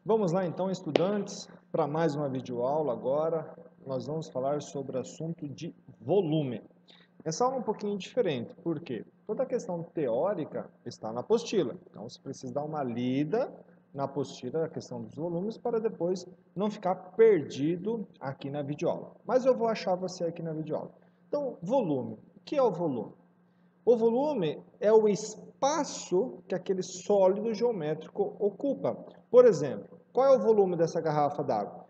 Vamos lá então, estudantes, para mais uma videoaula agora. Nós vamos falar sobre o assunto de volume. Essa aula é um pouquinho diferente, porque toda a questão teórica está na apostila. Então, você precisa dar uma lida na apostila, a questão dos volumes, para depois não ficar perdido aqui na videoaula. Mas eu vou achar você aqui na videoaula. Então, volume. O que é o volume? O volume é o espaço que aquele sólido geométrico ocupa. Por exemplo, qual é o volume dessa garrafa d'água?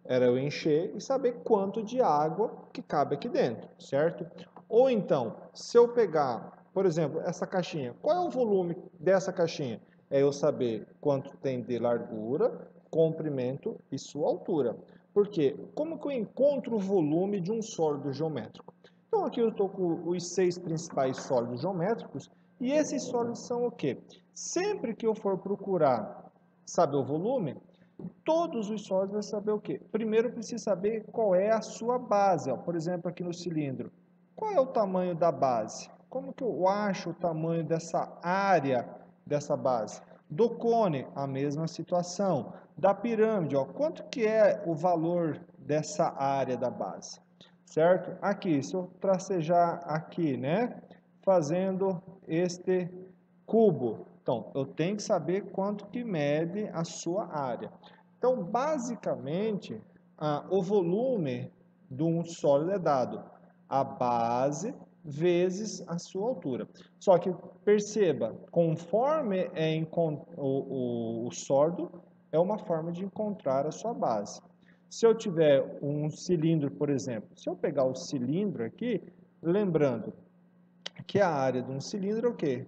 Era eu encher e saber quanto de água que cabe aqui dentro, certo? Ou então, se eu pegar, por exemplo, essa caixinha, qual é o volume dessa caixinha? É eu saber quanto tem de largura, comprimento e sua altura. Por quê? Como que eu encontro o volume de um sólido geométrico? Então aqui eu estou com os 6 principais sólidos geométricos e esses sólidos são o quê? Sempre que eu for procurar saber o volume, todos os sólidos vão saber o quê? Primeiro eu preciso saber qual é a sua base. Ó. Por exemplo, aqui no cilindro. Qual é o tamanho da base? Como que eu acho o tamanho dessa área dessa base? Do cone, a mesma situação. Da pirâmide, ó, quanto que é o valor dessa área da base? Certo? Aqui, se eu tracejar aqui, né? Fazendo este cubo. Então, eu tenho que saber quanto que mede a sua área. Então, basicamente, o volume de um sólido é dado a base vezes a sua altura. Só que perceba, conforme o sólido, é uma forma de encontrar a sua base. Se eu tiver um cilindro, por exemplo, se eu pegar o cilindro aqui, lembrando que a área de um cilindro é o quê?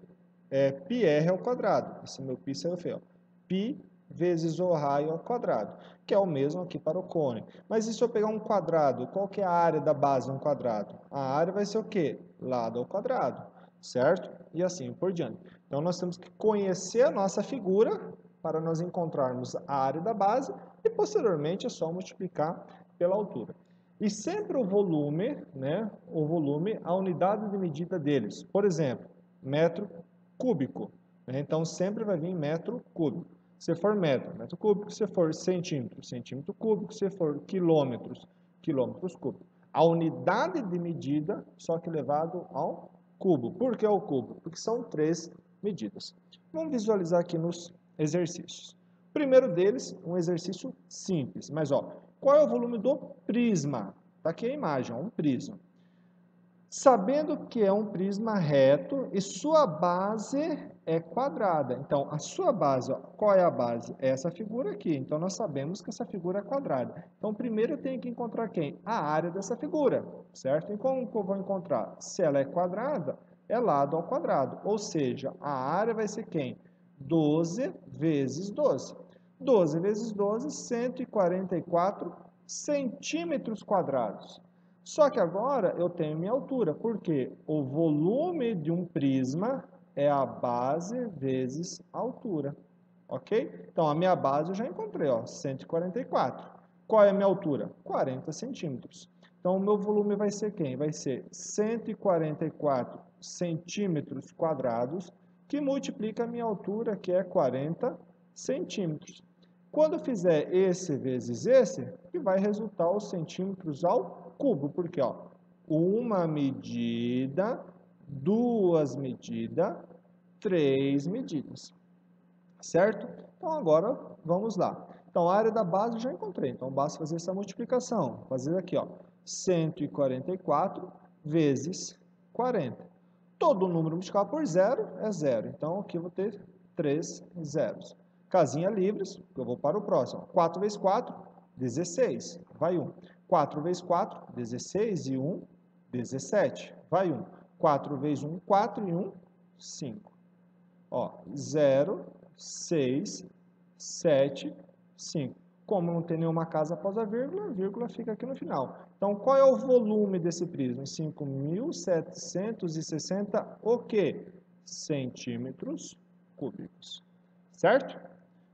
É πr ao quadrado. Esse meu π saiu feio. Π vezes o raio ao quadrado, que é o mesmo aqui para o cone. Mas e se eu pegar um quadrado, qual que é a área da base de um quadrado? A área vai ser o quê? Lado ao quadrado, certo? E assim por diante. Então, nós temos que conhecer a nossa figura para nós encontrarmos a área da base e, posteriormente, é só multiplicar pela altura. E sempre o volume, né? O volume, a unidade de medida deles. Por exemplo, metro cúbico. Né? Então, sempre vai vir metro cúbico. Se for metro, metro cúbico. Se for centímetro, centímetro cúbico. Se for quilômetros, quilômetros cúbicos. A unidade de medida, só que elevado ao cubo. Por que ao cubo? Porque são 3 medidas. Vamos visualizar aqui nos exercícios. O primeiro deles, um exercício simples. Mas, ó, qual é o volume do prisma? Está aqui a imagem, ó, um prisma. Sabendo que é um prisma reto e sua base é quadrada. Então, a sua base, ó, qual é a base? É essa figura aqui. Então, nós sabemos que essa figura é quadrada. Então, primeiro eu tenho que encontrar quem? A área dessa figura, certo? E como que eu vou encontrar? Se ela é quadrada, é lado ao quadrado. Ou seja, a área vai ser quem? 12 vezes 12. 12 vezes 12, 144 centímetros quadrados. Só que agora eu tenho minha altura, porque o volume de um prisma é a base vezes a altura, ok? Então, a minha base eu já encontrei, ó, 144. Qual é a minha altura? 40 centímetros. Então, o meu volume vai ser quem? Vai ser 144 centímetros quadrados, que multiplica a minha altura, que é 40 centímetros. Quando eu fizer esse vezes esse, que vai resultar os centímetros ao cubo, porque ó, uma medida, duas medidas, 3 medidas, certo? Então agora vamos lá. Então a área da base eu já encontrei, então basta fazer essa multiplicação, fazer aqui ó, 144 vezes 40. Todo número multiplicado por zero é zero, então aqui eu vou ter 3 zeros. Casinha livres, eu vou para o próximo. 4 vezes 4, 16, vai 1. 4 vezes 4, 16 e 1, 17, vai 1. 4 vezes 1, 4 e 1, 5. Ó, 0, 6, 7, 5. Como não tem nenhuma casa após a vírgula fica aqui no final. Então, qual é o volume desse prisma? 5.760 o quê? Centímetros cúbicos. Certo?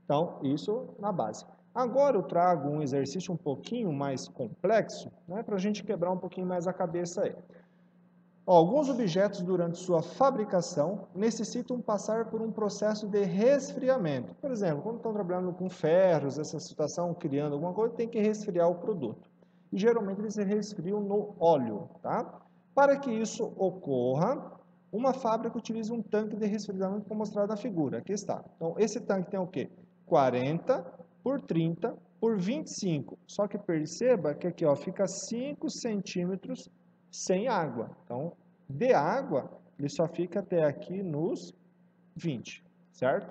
Então, isso na base. Agora eu trago um exercício um pouquinho mais complexo, né, para a gente quebrar um pouquinho mais a cabeça aí. Ó, alguns objetos, durante sua fabricação, necessitam passar por um processo de resfriamento. Por exemplo, quando estão trabalhando com ferros, essa situação, criando alguma coisa, tem que resfriar o produto. E geralmente eles se resfriam no óleo, tá? Para que isso ocorra, uma fábrica utiliza um tanque de resfriamento, como mostrado na figura. Aqui está. Então, esse tanque tem o quê? 40 por 30 por 25. Só que perceba que aqui, ó, fica 5 centímetros sem água. Então, de água, ele só fica até aqui nos 20, certo?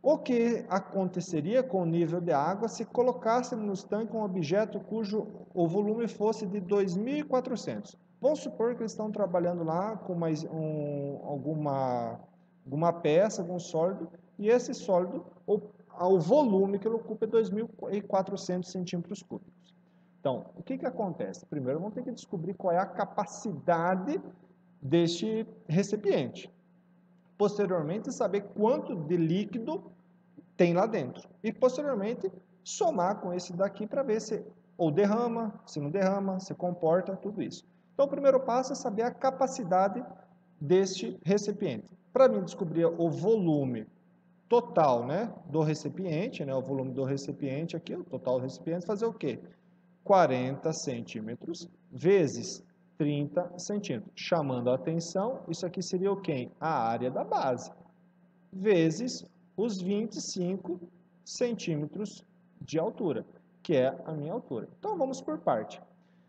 O que aconteceria com o nível de água se colocássemos no tanque um objeto cujo o volume fosse de 2.400? Vamos supor que eles estão trabalhando lá com alguma peça, algum sólido, e esse sólido, o volume que ele ocupa é 2.400 centímetros cúbicos. Então, o que acontece? Primeiro, vamos ter que descobrir qual é a capacidade deste recipiente. Posteriormente, saber quanto de líquido tem lá dentro. E, posteriormente, somar com esse daqui para ver se ou derrama, se não derrama, se comporta, tudo isso. Então, o primeiro passo é saber a capacidade deste recipiente. Para mim descobrir o volume total, né, do recipiente, né, o volume do recipiente aqui, o total do recipiente, fazer o quê? 40 centímetros vezes 30 centímetros. Chamando a atenção, isso aqui seria o quê? A área da base, vezes os 25 centímetros de altura, que é a minha altura. Então, vamos por parte.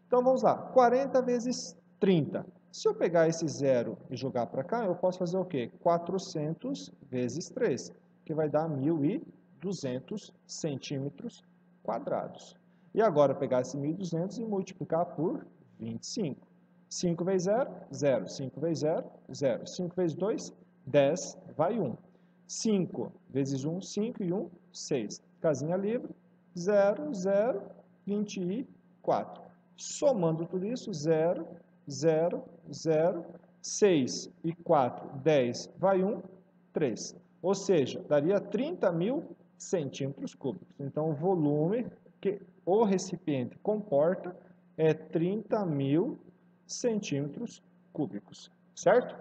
Então, vamos lá. 40 vezes 30. Se eu pegar esse zero e jogar para cá, eu posso fazer o quê? 400 vezes 3, que vai dar 1.200 centímetros quadrados. E agora, pegar esse 1.200 e multiplicar por 25. 5 vezes 0, 0. 5 vezes 0, 0. 5 vezes 2, 10, vai 1. 5 vezes 1, 5 e 1, 6. Casinha livre, 0, 0, 24. Somando tudo isso, 0, 0, 0, 6 e 4, 10, vai 1, 3. Ou seja, daria 30.000 centímetros cúbicos. Então, o volume que o recipiente comporta é 30.000 centímetros cúbicos, certo?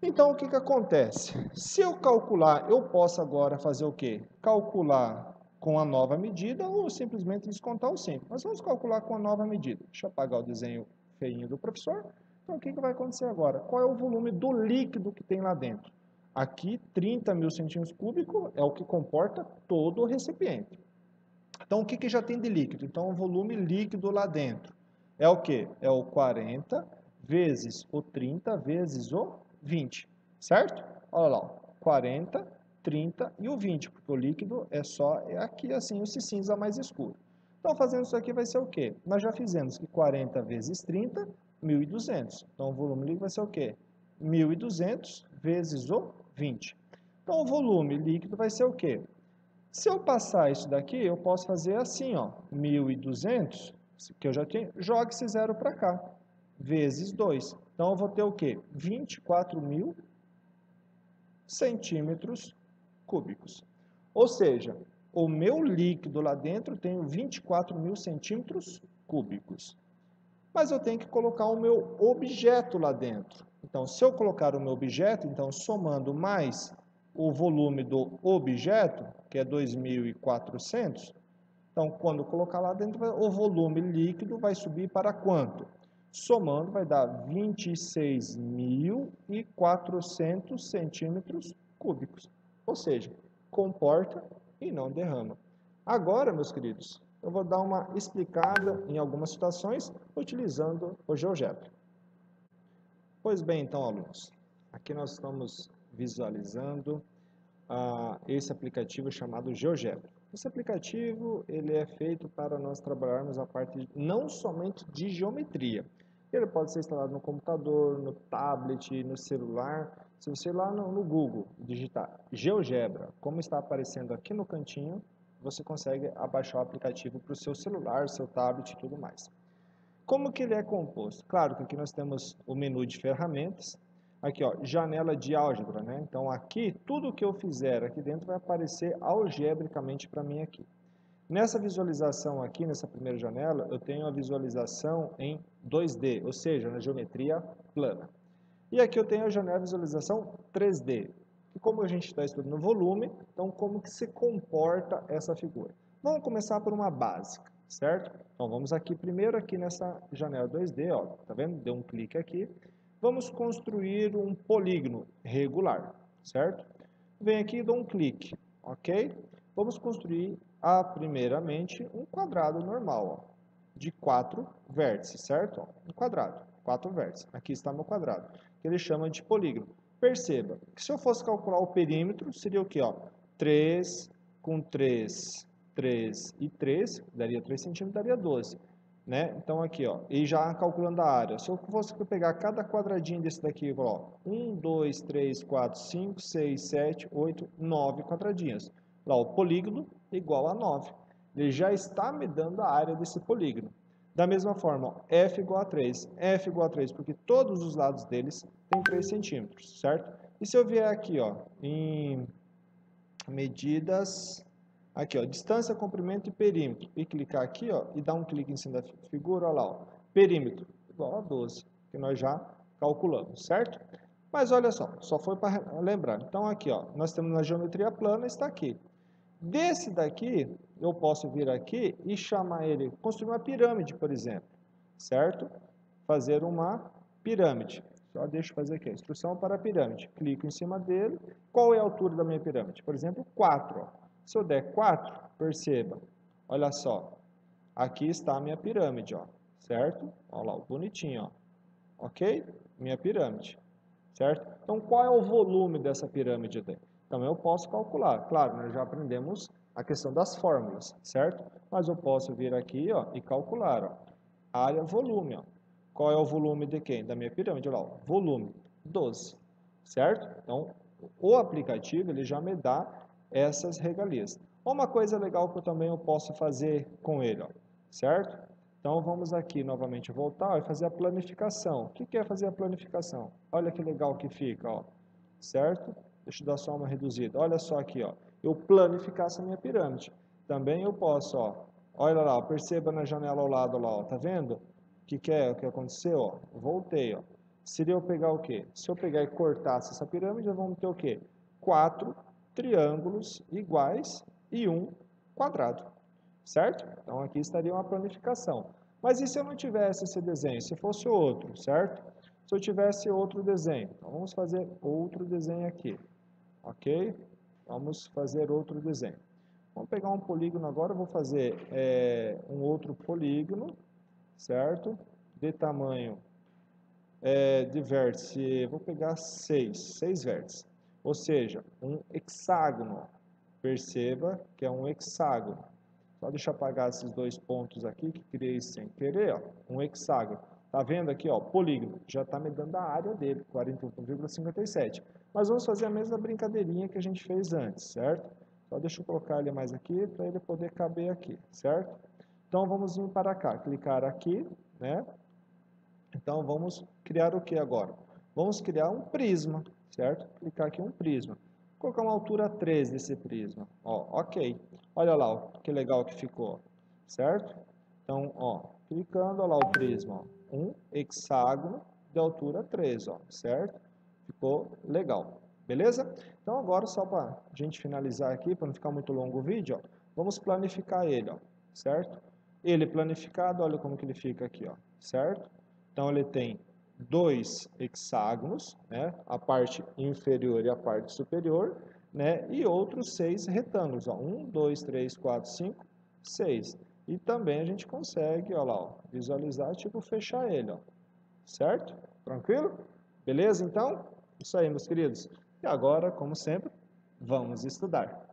Então, o que acontece? Se eu calcular, eu posso agora fazer o quê? Calcular com a nova medida ou simplesmente descontar o 5. Mas vamos calcular com a nova medida. Deixa eu apagar o desenho feinho do professor. Então, o que vai acontecer agora? Qual é o volume do líquido que tem lá dentro? Aqui, 30.000 centímetros cúbicos é o que comporta todo o recipiente. Então, o que já tem de líquido? Então, o volume líquido lá dentro é o quê? É o 40 vezes o 30 vezes o 20, certo? Olha lá, 40, 30 e o 20, porque o líquido é aqui assim, esse cinza mais escuro. Então, fazendo isso aqui vai ser o quê? Nós já fizemos que 40 vezes 30, 1.200. Então, o volume líquido vai ser o quê? 1.200 vezes o 20. Então, o volume líquido vai ser o quê? Se eu passar isso daqui, eu posso fazer assim, ó, 1.200, que eu já tenho, joga esse zero para cá, vezes 2. Então, eu vou ter o quê? 24.000 centímetros cúbicos. Ou seja, o meu líquido lá dentro tem 24.000 centímetros cúbicos. Mas eu tenho que colocar o meu objeto lá dentro. Então, se eu colocar o meu objeto, então somando mais o volume do objeto, que é 2.400, então, quando colocar lá dentro, o volume líquido vai subir para quanto? Somando, vai dar 26.400 centímetros cúbicos. Ou seja, comporta e não derrama. Agora, meus queridos, eu vou dar uma explicada em algumas situações utilizando o GeoGebra. Pois bem, então, alunos, aqui nós estamos visualizando esse aplicativo chamado GeoGebra. Esse aplicativo ele é feito para nós trabalharmos a parte não somente de geometria. Ele pode ser instalado no computador, no tablet, no celular. Se você ir lá no Google digitar GeoGebra, como está aparecendo aqui no cantinho, você consegue abaixar o aplicativo para o seu celular, seu tablet e tudo mais. Como que ele é composto? Claro que aqui nós temos o menu de ferramentas. Aqui, ó, janela de álgebra, né? Então, aqui, tudo que eu fizer aqui dentro vai aparecer algebricamente para mim aqui. Nessa visualização aqui, nessa primeira janela, eu tenho a visualização em 2D, ou seja, na geometria plana. E aqui eu tenho a janela de visualização 3D. E como a gente está estudando volume, então como que se comporta essa figura? Vamos começar por uma básica, certo? Então vamos aqui primeiro aqui nessa janela 2D, ó, tá vendo? Deu um clique aqui. Vamos construir um polígono regular, certo? Vem aqui e dou um clique, ok? Vamos construir primeiramente um quadrado normal, ó, de 4 vértices, certo? Ó, um quadrado, 4 vértices. Aqui está meu quadrado, que ele chama de polígono. Perceba que se eu fosse calcular o perímetro, seria o quê? Ó? 3 com 3, 3 e 3, daria 3 centímetros, daria 12. Né? Então aqui, ó, e já calculando a área, se eu fosse pegar cada quadradinho desse daqui, ó, 1, 2, 3, 4, 5, 6, 7, 8, 9 quadradinhos. Lá, o polígono igual a 9. Ele já está me dando a área desse polígono. Da mesma forma, ó, F igual a 3. F igual a 3 porque todos os lados deles têm 3 centímetros, certo? E se eu vier aqui, ó, em medidas, aqui, ó, distância, comprimento e perímetro, e clicar aqui, ó, e dar um clique em cima da figura, ó lá, ó, perímetro igual a 12, que nós já calculamos, certo? Mas olha só foi para lembrar. Então aqui, ó, nós temos na geometria plana, está aqui. Desse daqui, eu posso vir aqui e chamar ele, construir uma pirâmide, por exemplo, certo? Fazer uma pirâmide. Só deixa eu fazer aqui, instrução para a pirâmide. Clico em cima dele. Qual é a altura da minha pirâmide? Por exemplo, 4. Ó. Se eu der 4, perceba, olha só, aqui está a minha pirâmide, ó, certo? Olha lá, bonitinho, ó. Ok? Minha pirâmide, certo? Então, qual é o volume dessa pirâmide aqui? Então, eu posso calcular. Claro, nós já aprendemos a questão das fórmulas, certo? Mas eu posso vir aqui, ó, e calcular, ó, área, volume, ó. Qual é o volume de quem? Da minha pirâmide, olha lá, ó, volume, 12, certo? Então, o aplicativo, ele já me dá essas regalias. Uma coisa legal que eu também posso fazer com ele, ó, certo? Então, vamos aqui novamente voltar e fazer a planificação. O que é fazer a planificação? Olha que legal que fica, ó, certo? Deixa eu dar só uma reduzida. Olha só aqui, ó, eu planificar essa minha pirâmide. Também eu posso, ó, olha lá, ó, perceba na janela ao lado lá, ó, tá vendo? O que aconteceu? Ó, voltei, ó. Seria eu pegar o quê? Se eu pegar e cortasse essa pirâmide, vamos ter o quê? 4 triângulos iguais e um quadrado, certo? Então aqui estaria uma planificação. Mas e se eu não tivesse esse desenho? Se fosse outro, certo? Se eu tivesse outro desenho, então vamos fazer outro desenho aqui, ok? Vamos fazer outro desenho. Vamos pegar um polígono agora, eu vou fazer um outro polígono, certo? De tamanho de vértice, vou pegar 6 vértices. Ou seja, um hexágono. Perceba que é um hexágono. Só deixa eu apagar esses dois pontos aqui que criei sem querer, ó. Um hexágono. Tá vendo aqui, ó, polígono. Já está me dando a área dele, 41,57. Mas vamos fazer a mesma brincadeirinha que a gente fez antes, certo? Só deixa eu colocar ele mais aqui para ele poder caber aqui, certo? Então vamos vir para cá, clicar aqui, né? Então vamos criar o que agora? Vamos criar um prisma, certo? Clicar aqui um prisma. Vou colocar uma altura 3 desse prisma. Ó, ok. Olha lá, ó, que legal que ficou, certo? Então, ó, clicando, olha lá o prisma, ó, um hexágono de altura 3, ó, certo? Ficou legal, beleza? Então agora, só para a gente finalizar aqui, para não ficar muito longo o vídeo, ó, vamos planificar ele, ó, certo? Ele planificado, olha como que ele fica aqui, ó, certo? Então ele tem 2 hexágonos, né, a parte inferior e a parte superior, né, e outros 6 retângulos, ó, 1, 2, 3, 4, 5, 6. E também a gente consegue, ó lá, ó, visualizar, tipo, fechar ele, ó, certo? Tranquilo? Beleza, então? Isso aí, meus queridos. E agora, como sempre, vamos estudar.